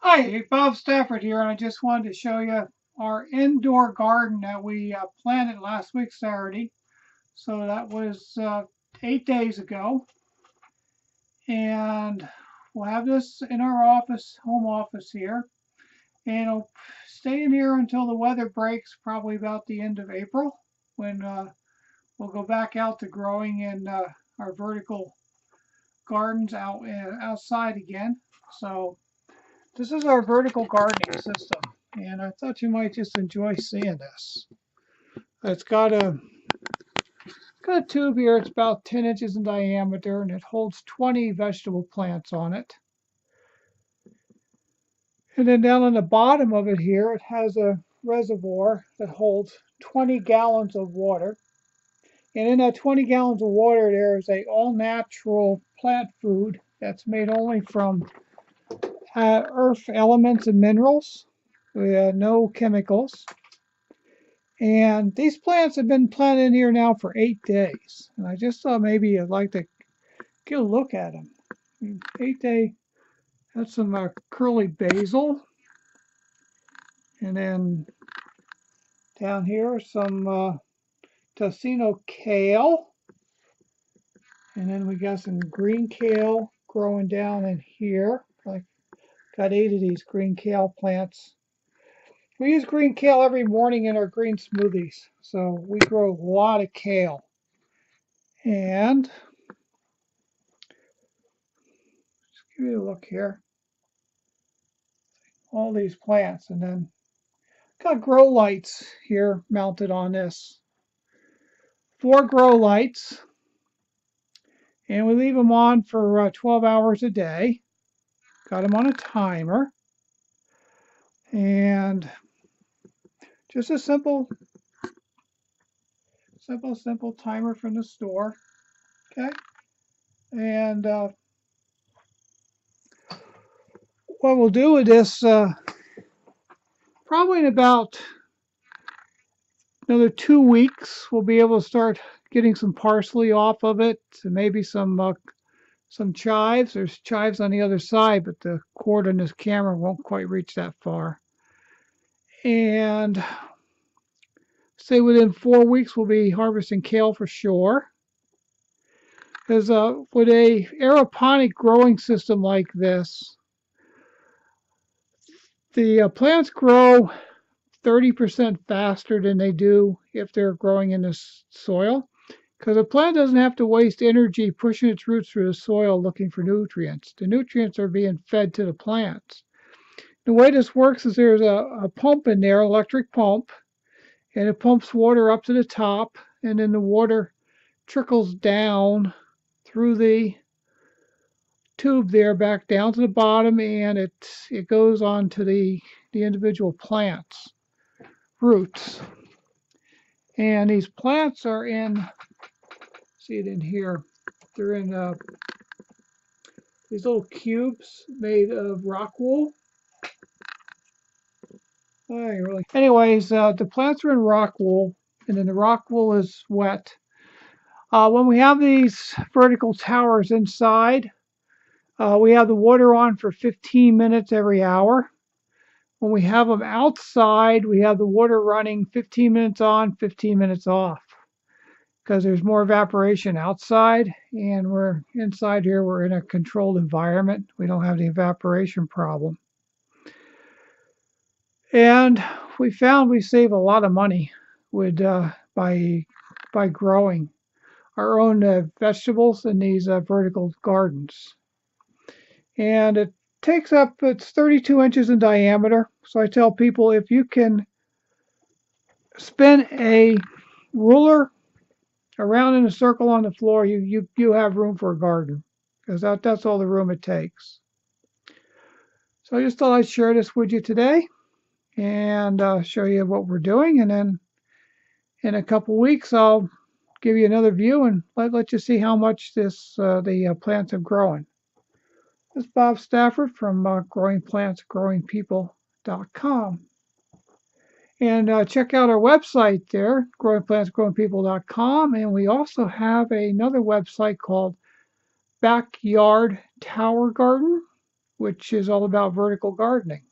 Hi, Bob Stafford here, and I just wanted to show you our indoor garden that we planted last week Saturday. So that was 8 days ago, and we'll have this in our office, home office here, and it'll stay in here until the weather breaks, probably about the end of April, when we'll go back out to growing in our vertical gardens outside again. So this is our vertical gardening system, and I thought you might just enjoy seeing this. It's got a tube here. It's about 10 inches in diameter, and it holds 20 vegetable plants on it. And then down on the bottom of it here, it has a reservoir that holds 20 gallons of water. And in that 20 gallons of water, there is a all-natural plant food that's made only from earth elements and minerals, with no chemicals. And these plants have been planted in here now for 8 days. And I just thought maybe I'd like to get a look at them. 8 day, that's some curly basil. And then down here, some tocino kale. And then we got some green kale growing down in here. I got 8 of these green kale plants. We use green kale every morning in our green smoothies. So we grow a lot of kale. And give you a look here. All these plants, and then got grow lights here mounted on this. 4 grow lights, and we leave them on for 12 hours a day. Got them on a timer, and just a simple timer from the store. Okay, and what we'll do with this, probably in about another 2 weeks, we'll be able to start getting some parsley off of it, and maybe some chives. There's chives on the other side, but the cord on this camera won't quite reach that far. And say within 4 weeks, we'll be harvesting kale for sure. Because with a aeroponic growing system like this, the plants grow 30% faster than they do if they're growing in the soil. Because a plant doesn't have to waste energy pushing its roots through the soil looking for nutrients. The nutrients are being fed to the plants. The way this works is there's a pump in there, electric pump, and it pumps water up to the top, and then the water trickles down through the tube there back down to the bottom, and it goes on to the individual plants' roots. And these plants are in, see it in here, they're in these little cubes made of rock wool. Anyways, the plants are in rock wool, and then the rock wool is wet. When we have these vertical towers inside, we have the water on for 15 minutes every hour. When we have them outside, we have the water running 15 minutes on, 15 minutes off, because there's more evaporation outside, and we're inside here, we're in a controlled environment. We don't have the evaporation problem. And we found we save a lot of money with by growing our own vegetables in these vertical gardens. And it's 32 inches in diameter. So I tell people, if you can spin a ruler around in a circle on the floor, you have room for a garden, because that's all the room it takes. So I just thought I'd share this with you today, and show you what we're doing, and then in a couple weeks I'll give you another view and let you see how much the plants have grown. This is Bob Stafford from growingplantsgrowingpeople.com, and check out our website there, growingplantsgrowingpeople.com, and we also have another website called Backyard Tower Garden, which is all about vertical gardening.